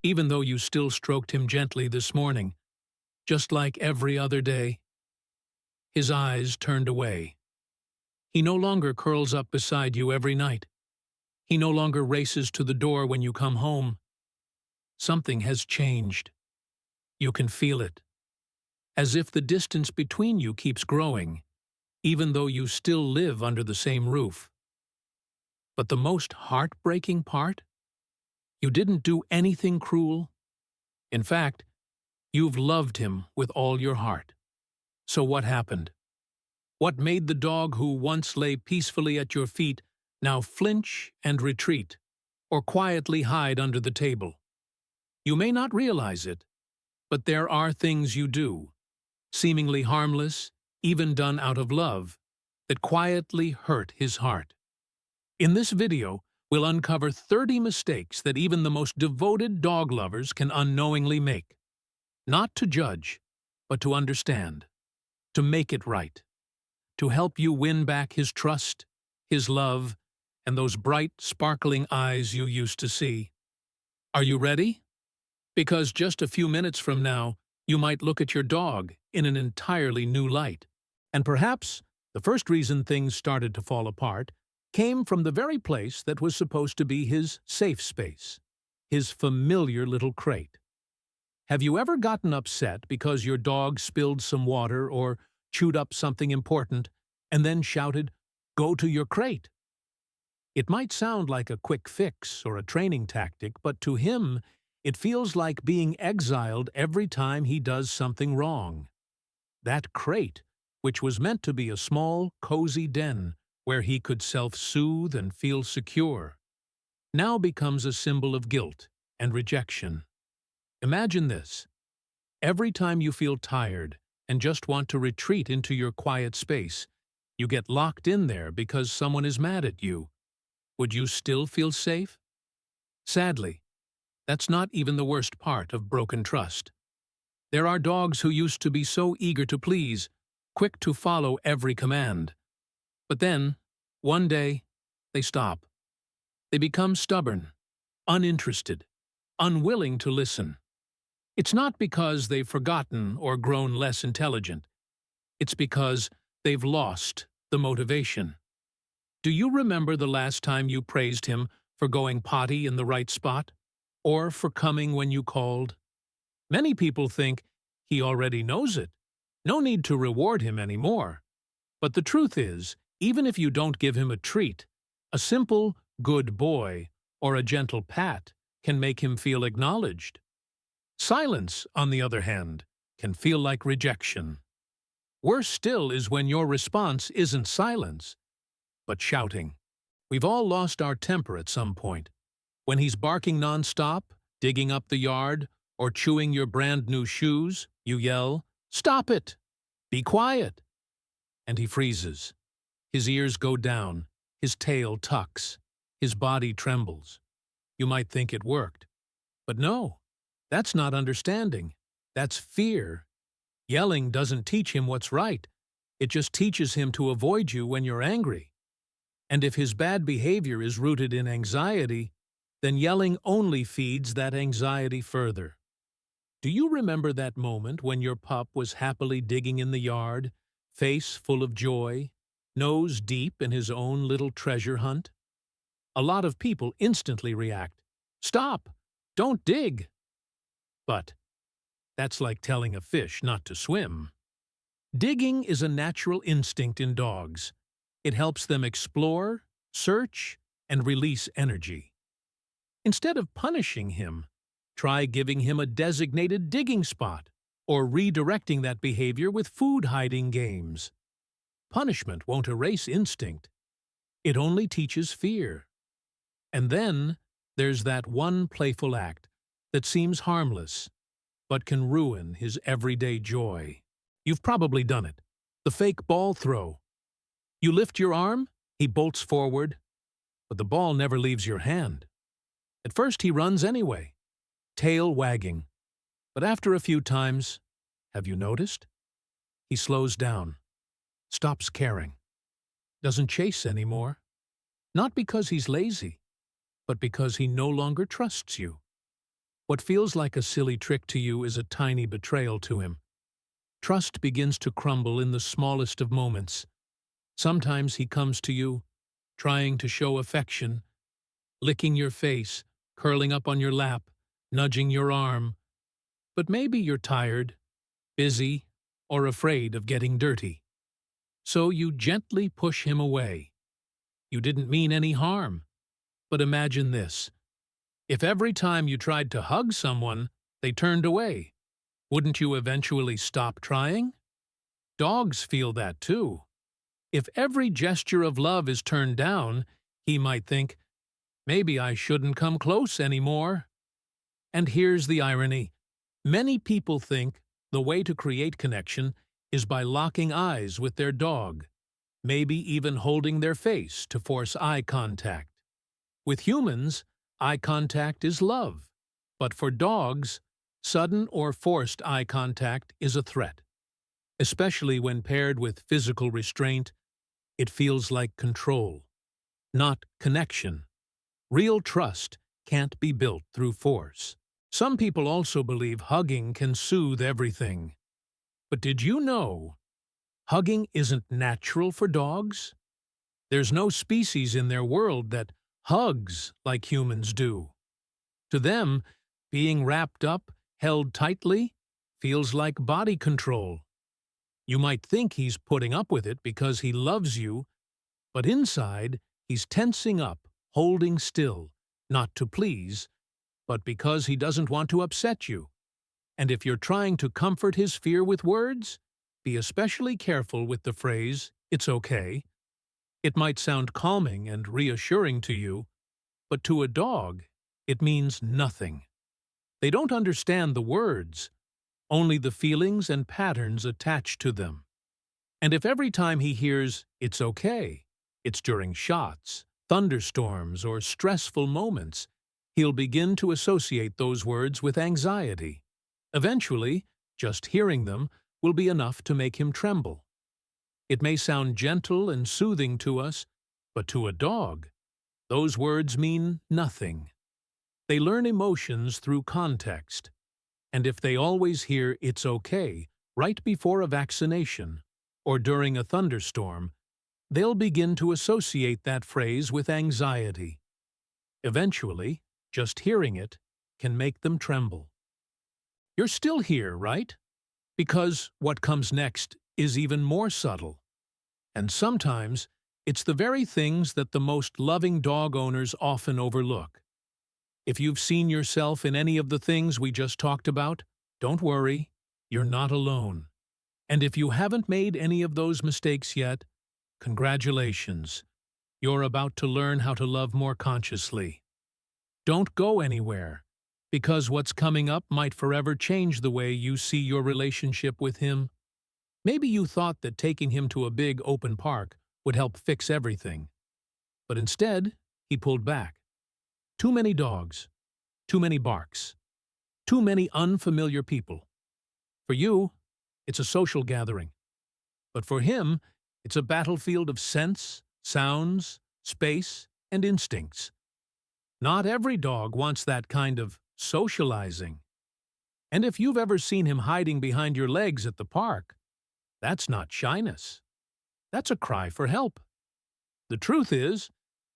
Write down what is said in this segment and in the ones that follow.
even though you still stroked him gently this morning, just like every other day. His eyes turned away. He no longer curls up beside you every night. He no longer races to the door when you come home. Something has changed. You can feel it. As if the distance between you keeps growing, even though you still live under the same roof. But the most heartbreaking part? You didn't do anything cruel. In fact, you've loved him with all your heart. So what happened? What made the dog who once lay peacefully at your feet now flinch and retreat, or quietly hide under the table? You may not realize it, but there are things you do, seemingly harmless, even done out of love, that quietly hurt his heart. In this video, we'll uncover 30 mistakes that even the most devoted dog lovers can unknowingly make. Not to judge, but to understand, to make it right, to help you win back his trust, his love, and those bright, sparkling eyes you used to see. Are you ready? Because just a few minutes from now, you might look at your dog in an entirely new light. And perhaps the first reason things started to fall apart came from the very place that was supposed to be his safe space, his familiar little crate. Have you ever gotten upset because your dog spilled some water or chewed up something important and then shouted, "Go to your crate"? It might sound like a quick fix or a training tactic, but to him, it feels like being exiled every time he does something wrong. That crate, which was meant to be a small, cozy den where he could self-soothe and feel secure, now becomes a symbol of guilt and rejection. Imagine this. Every time you feel tired and just want to retreat into your quiet space, you get locked in there because someone is mad at you. Would you still feel safe? Sadly, that's not even the worst part of broken trust. There are dogs who used to be so eager to please, quick to follow every command. But then, one day, they stop. They become stubborn, uninterested, unwilling to listen. It's not because they've forgotten or grown less intelligent. It's because they've lost the motivation. Do you remember the last time you praised him for going potty in the right spot? Or for coming when you called? Many people think he already knows it. No need to reward him anymore. But the truth is, even if you don't give him a treat, a simple "good boy" or a gentle pat can make him feel acknowledged. Silence, on the other hand, can feel like rejection. Worse still is when your response isn't silence, but shouting. We've all lost our temper at some point. When he's barking nonstop, digging up the yard, or chewing your brand new shoes, you yell, "Stop it! Be quiet!" And he freezes. His ears go down, his tail tucks, his body trembles. You might think it worked. But no, that's not understanding. That's fear. Yelling doesn't teach him what's right. It just teaches him to avoid you when you're angry. And if his bad behavior is rooted in anxiety, then yelling only feeds that anxiety further. Do you remember that moment when your pup was happily digging in the yard, face full of joy, nose deep in his own little treasure hunt? A lot of people instantly react, "Stop! Don't dig!" But that's like telling a fish not to swim. Digging is a natural instinct in dogs. It helps them explore, search, and release energy. Instead of punishing him, try giving him a designated digging spot or redirecting that behavior with food hiding games. Punishment won't erase instinct. It only teaches fear. And then there's that one playful act that seems harmless, but can ruin his everyday joy. You've probably done it. The fake ball throw. You lift your arm, he bolts forward, but the ball never leaves your hand. At first he runs anyway, tail wagging. But after a few times, have you noticed? He slows down, stops caring, doesn't chase anymore. Not because he's lazy, but because he no longer trusts you. What feels like a silly trick to you is a tiny betrayal to him. Trust begins to crumble in the smallest of moments. Sometimes he comes to you, trying to show affection, licking your face, curling up on your lap, nudging your arm. But maybe you're tired, busy, or afraid of getting dirty. So you gently push him away. You didn't mean any harm. But imagine this. If every time you tried to hug someone, they turned away, wouldn't you eventually stop trying? Dogs feel that too. If every gesture of love is turned down, he might think, maybe I shouldn't come close anymore. And here's the irony. Many people think the way to create connection is by locking eyes with their dog, maybe even holding their face to force eye contact. With humans, eye contact is love, but for dogs, sudden or forced eye contact is a threat. Especially when paired with physical restraint, it feels like control, not connection. Real trust can't be built through force. Some people also believe hugging can soothe everything. But did you know hugging isn't natural for dogs? There's no species in their world that hugs like humans do. To them, being wrapped up, held tightly, feels like body control. You might think he's putting up with it because he loves you, but inside, he's tensing up, holding still, not to please, but because he doesn't want to upset you. And if you're trying to comfort his fear with words, be especially careful with the phrase, "It's okay." It might sound calming and reassuring to you, but to a dog, it means nothing. They don't understand the words, only the feelings and patterns attached to them. And if every time he hears, "It's okay," it's during shots, thunderstorms, or stressful moments, he'll begin to associate those words with anxiety. Eventually, just hearing them will be enough to make him tremble. It may sound gentle and soothing to us, but to a dog, those words mean nothing. They learn emotions through context, and if they always hear "it's okay" right before a vaccination or during a thunderstorm, they'll begin to associate that phrase with anxiety. Eventually, just hearing it can make them tremble. You're still here, right? Because what comes next is even more subtle. And sometimes, it's the very things that the most loving dog owners often overlook. If you've seen yourself in any of the things we just talked about, don't worry, you're not alone. And if you haven't made any of those mistakes yet, congratulations. You're about to learn how to love more consciously. Don't go anywhere, because what's coming up might forever change the way you see your relationship with him. Maybe you thought that taking him to a big open park would help fix everything. But instead, he pulled back. Too many dogs, too many barks, too many unfamiliar people. For you, it's a social gathering. But for him, it's a battlefield of scents, sounds, space, and instincts. Not every dog wants that kind of socializing. And if you've ever seen him hiding behind your legs at the park, that's not shyness. That's a cry for help. The truth is,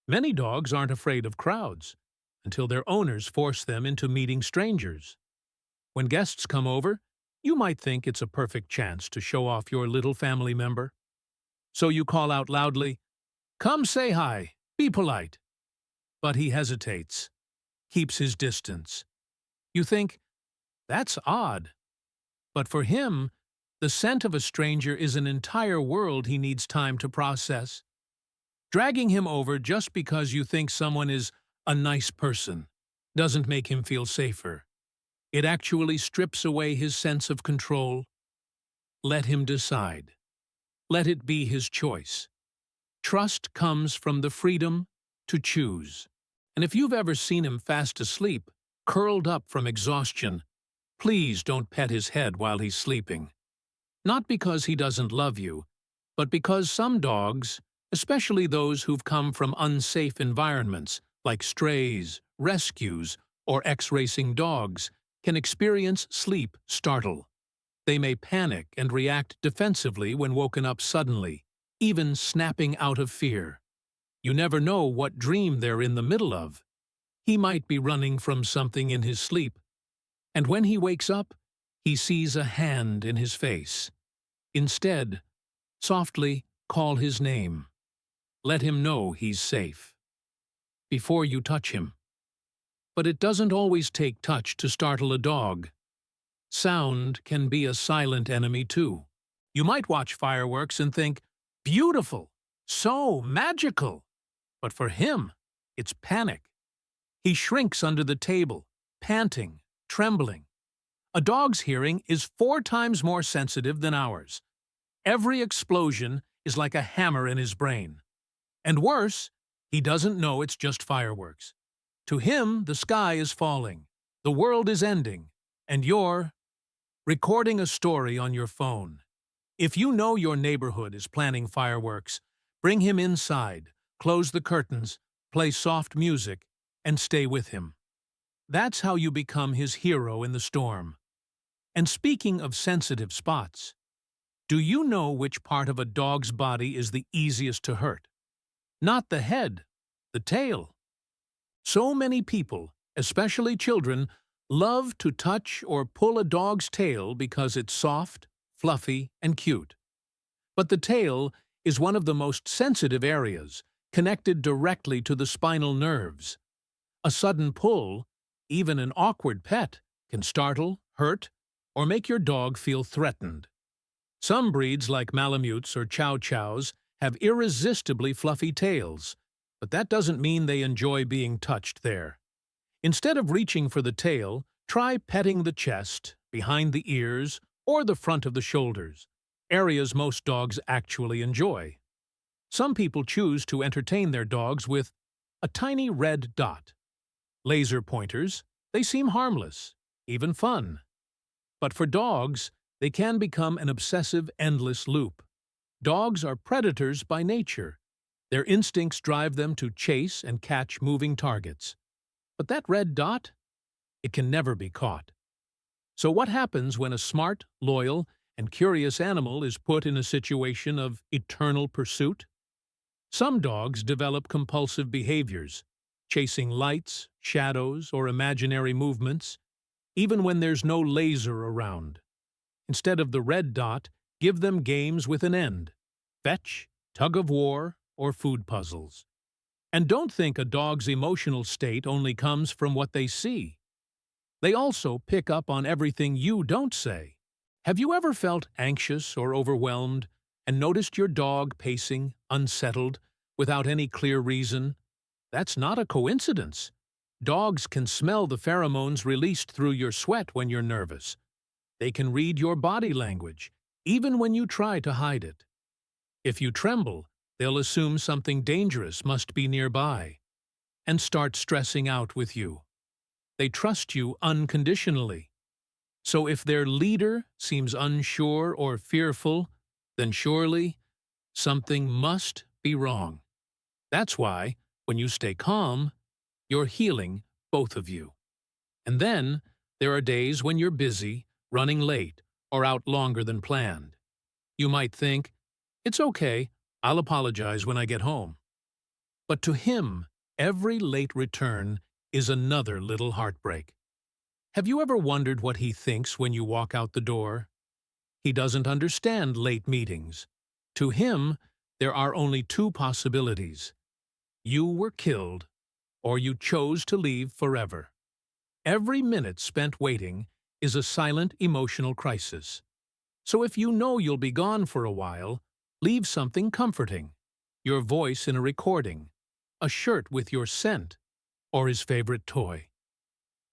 many dogs aren't afraid of crowds until their owners force them into meeting strangers. When guests come over, you might think it's a perfect chance to show off your little family member. So you call out loudly, "Come say hi, be polite." But he hesitates, keeps his distance. You think, that's odd. But for him, the scent of a stranger is an entire world he needs time to process. Dragging him over just because you think someone is a nice person doesn't make him feel safer. It actually strips away his sense of control. Let him decide. Let it be his choice. Trust comes from the freedom to choose. And if you've ever seen him fast asleep, curled up from exhaustion, please don't pet his head while he's sleeping. Not because he doesn't love you, but because some dogs, especially those who've come from unsafe environments like strays, rescues, or X-racing dogs can experience sleep startle. They may panic and react defensively when woken up suddenly, even snapping out of fear. You never know what dream they're in the middle of. He might be running from something in his sleep, and when he wakes up, he sees a hand in his face. Instead, softly call his name. Let him know he's safe before you touch him. But it doesn't always take touch to startle a dog. Sound can be a silent enemy too. You might watch fireworks and think, beautiful, so magical. But for him, it's panic. He shrinks under the table, panting, trembling. A dog's hearing is 4 times more sensitive than ours. Every explosion is like a hammer in his brain. And worse, he doesn't know it's just fireworks. To him, the sky is falling, the world is ending, and you're recording a story on your phone. If you know your neighborhood is planning fireworks, bring him inside, close the curtains, play soft music, and stay with him. That's how you become his hero in the storm. And speaking of sensitive spots, do you know which part of a dog's body is the easiest to hurt? Not the head, the tail. So many people, especially children, love to touch or pull a dog's tail because it's soft, fluffy, and cute. But the tail is one of the most sensitive areas, connected directly to the spinal nerves. A sudden pull, even an awkward pet, can startle, hurt, or make your dog feel threatened. Some breeds like Malamutes or Chow Chows have irresistibly fluffy tails, but that doesn't mean they enjoy being touched there. Instead of reaching for the tail, try petting the chest, behind the ears, or the front of the shoulders, areas most dogs actually enjoy. Some people choose to entertain their dogs with a tiny red dot. Laser pointers, they seem harmless, even fun. But for dogs, they can become an obsessive, endless loop. Dogs are predators by nature. Their instincts drive them to chase and catch moving targets. But that red dot? It can never be caught. So what happens when a smart, loyal, and curious animal is put in a situation of eternal pursuit? Some dogs develop compulsive behaviors, chasing lights, shadows, or imaginary movements, even when there's no laser around. Instead of the red dot, give them games with an end: fetch, tug-of-war, or food puzzles. And don't think a dog's emotional state only comes from what they see. They also pick up on everything you don't say. Have you ever felt anxious or overwhelmed and noticed your dog pacing, unsettled, without any clear reason? That's not a coincidence. Dogs can smell the pheromones released through your sweat when you're nervous. They can read your body language, even when you try to hide it. If you tremble, they'll assume something dangerous must be nearby and start stressing out with you. They trust you unconditionally. So if their leader seems unsure or fearful, then surely something must be wrong. That's why, when you stay calm, you're healing both of you. And then there are days when you're busy, running late, or out longer than planned. You might think, it's okay, I'll apologize when I get home. But to him, every late return is another little heartbreak. Have you ever wondered what he thinks when you walk out the door? He doesn't understand late meetings. To him, there are only 2 possibilities. You were killed, or you chose to leave forever. Every minute spent waiting is a silent emotional crisis. So if you know you'll be gone for a while, leave something comforting: your voice in a recording, a shirt with your scent, or his favorite toy.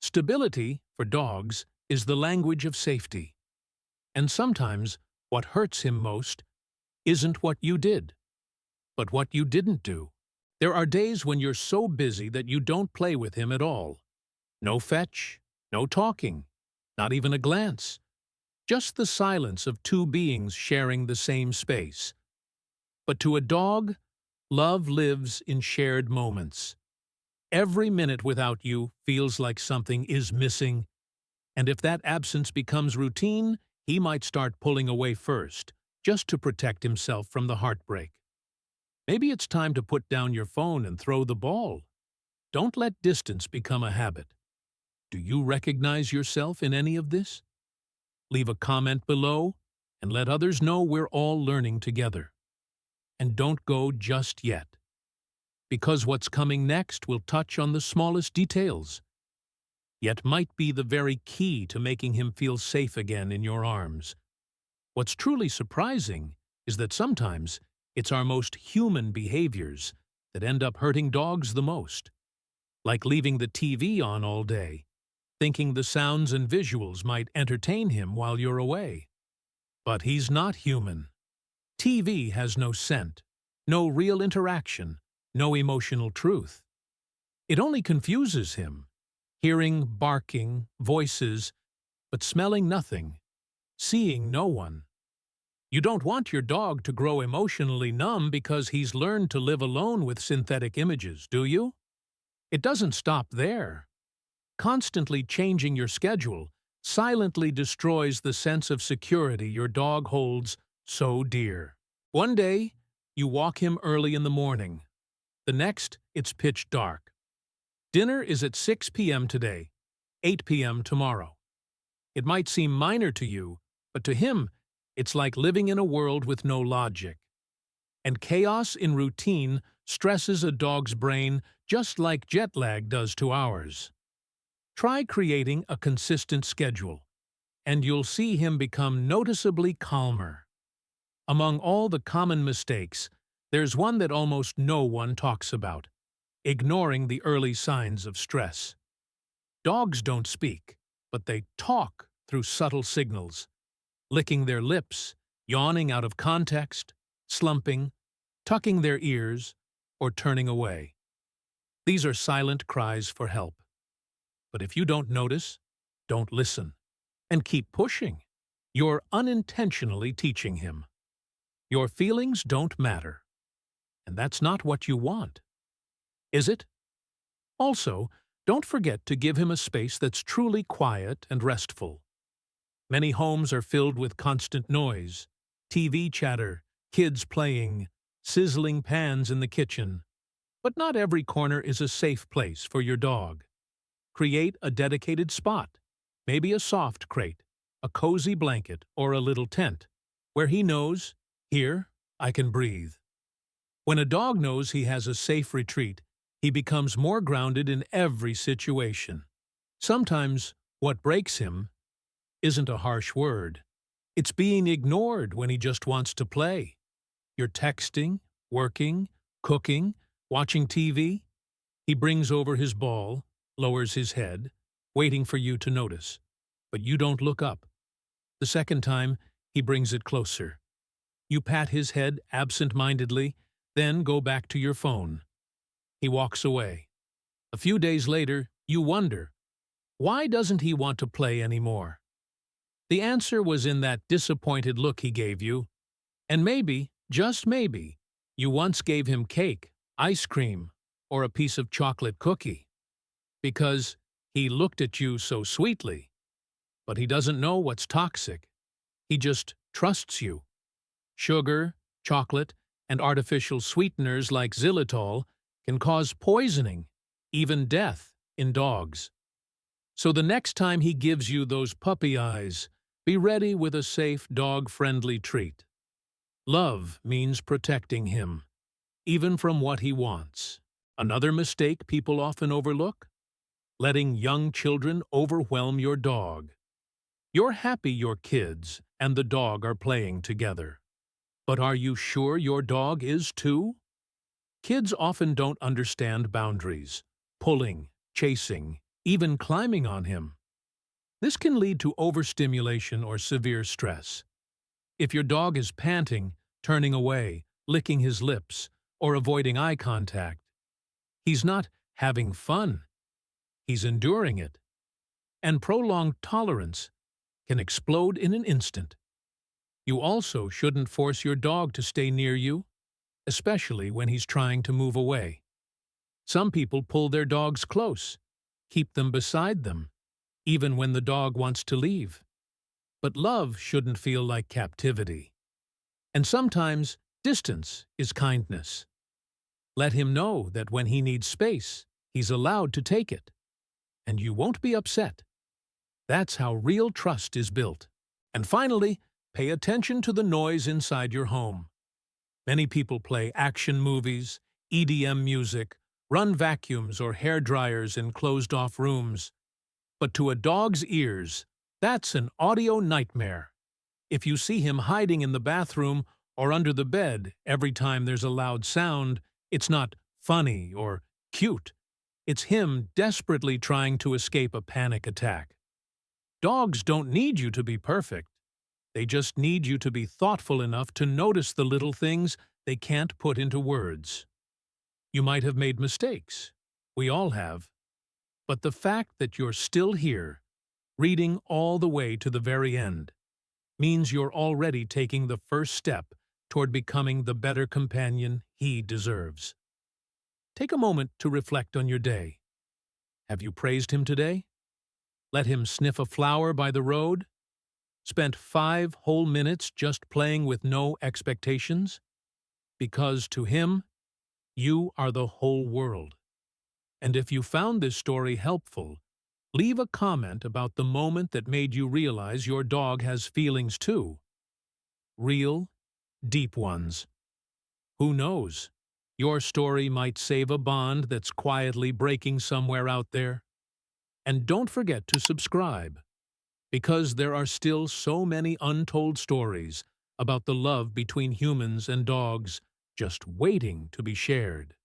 Stability, for dogs, is the language of safety. And sometimes what hurts him most isn't what you did, but what you didn't do. There are days when you're so busy that you don't play with him at all. No fetch, no talking, not even a glance. Just the silence of 2 beings sharing the same space. But to a dog, love lives in shared moments. Every minute without you feels like something is missing, and if that absence becomes routine, he might start pulling away first, just to protect himself from the heartbreak. Maybe it's time to put down your phone and throw the ball. Don't let distance become a habit. Do you recognize yourself in any of this? Leave a comment below and let others know we're all learning together. And don't go just yet, because what's coming next will touch on the smallest details, yet might be the very key to making him feel safe again in your arms. What's truly surprising is that sometimes it's our most human behaviors that end up hurting dogs the most, like leaving the TV on all day, thinking the sounds and visuals might entertain him while you're away. But he's not human. TV has no scent, no real interaction, no emotional truth. It only confuses him, hearing barking, voices, but smelling nothing, seeing no one. You don't want your dog to grow emotionally numb because he's learned to live alone with synthetic images, do you? It doesn't stop there. Constantly changing your schedule silently destroys the sense of security your dog holds so dear. One day, you walk him early in the morning. The next, it's pitch dark. Dinner is at 6 p.m. today, 8 p.m. tomorrow. It might seem minor to you, but to him, it's like living in a world with no logic. And chaos in routine stresses a dog's brain just like jet lag does to ours. Try creating a consistent schedule, and you'll see him become noticeably calmer. Among all the common mistakes, there's one that almost no one talks about: ignoring the early signs of stress. Dogs don't speak, but they talk through subtle signals, licking their lips, yawning out of context, slumping, tucking their ears, or turning away. These are silent cries for help. But if you don't notice, don't listen, and keep pushing, you're unintentionally teaching him. Your feelings don't matter, and that's not what you want, is it? Also, don't forget to give him a space that's truly quiet and restful. Many homes are filled with constant noise, TV chatter, kids playing, sizzling pans in the kitchen. But not every corner is a safe place for your dog. Create a dedicated spot, maybe a soft crate, a cozy blanket, or a little tent, where he knows, here, I can breathe. When a dog knows he has a safe retreat, he becomes more grounded in every situation. Sometimes what breaks him isn't a harsh word. It's being ignored when he just wants to play. You're texting, working, cooking, watching TV. He brings over his ball, lowers his head, waiting for you to notice. But you don't look up. The second time, he brings it closer. You pat his head absent-mindedly, then go back to your phone. He walks away. A few days later, you wonder, why doesn't he want to play anymore? The answer was in that disappointed look he gave you. And maybe, just maybe, you once gave him cake, ice cream, or a piece of chocolate cookie. Because he looked at you so sweetly. But he doesn't know what's toxic. He just trusts you. Sugar, chocolate, and artificial sweeteners like xylitol can cause poisoning, even death, in dogs. So the next time he gives you those puppy eyes, be ready with a safe, dog-friendly treat. Love means protecting him, even from what he wants. Another mistake people often overlook? Letting young children overwhelm your dog. You're happy your kids and the dog are playing together. But are you sure your dog is too? Kids often don't understand boundaries, pulling, chasing, even climbing on him. This can lead to overstimulation or severe stress. If your dog is panting, turning away, licking his lips, or avoiding eye contact, he's not having fun. He's enduring it. And prolonged tolerance can explode in an instant. You also shouldn't force your dog to stay near you, especially when he's trying to move away. Some people pull their dogs close, keep them beside them, even when the dog wants to leave. But love shouldn't feel like captivity. And sometimes distance is kindness. Let him know that when he needs space, he's allowed to take it. And you won't be upset. That's how real trust is built. And finally, pay attention to the noise inside your home. Many people play action movies, EDM music, run vacuums or hair dryers in closed-off rooms. But to a dog's ears, that's an audio nightmare. If you see him hiding in the bathroom or under the bed every time there's a loud sound, it's not funny or cute. It's him desperately trying to escape a panic attack. Dogs don't need you to be perfect. They just need you to be thoughtful enough to notice the little things they can't put into words. You might have made mistakes. We all have. But the fact that you're still here, reading all the way to the very end, means you're already taking the first step toward becoming the better companion he deserves. Take a moment to reflect on your day. Have you praised him today? Let him sniff a flower by the road? Spent 5 whole minutes just playing with no expectations? Because to him, you are the whole world. And if you found this story helpful, leave a comment about the moment that made you realize your dog has feelings too. Real, deep ones. Who knows? Your story might save a bond that's quietly breaking somewhere out there. And don't forget to subscribe, because there are still so many untold stories about the love between humans and dogs just waiting to be shared.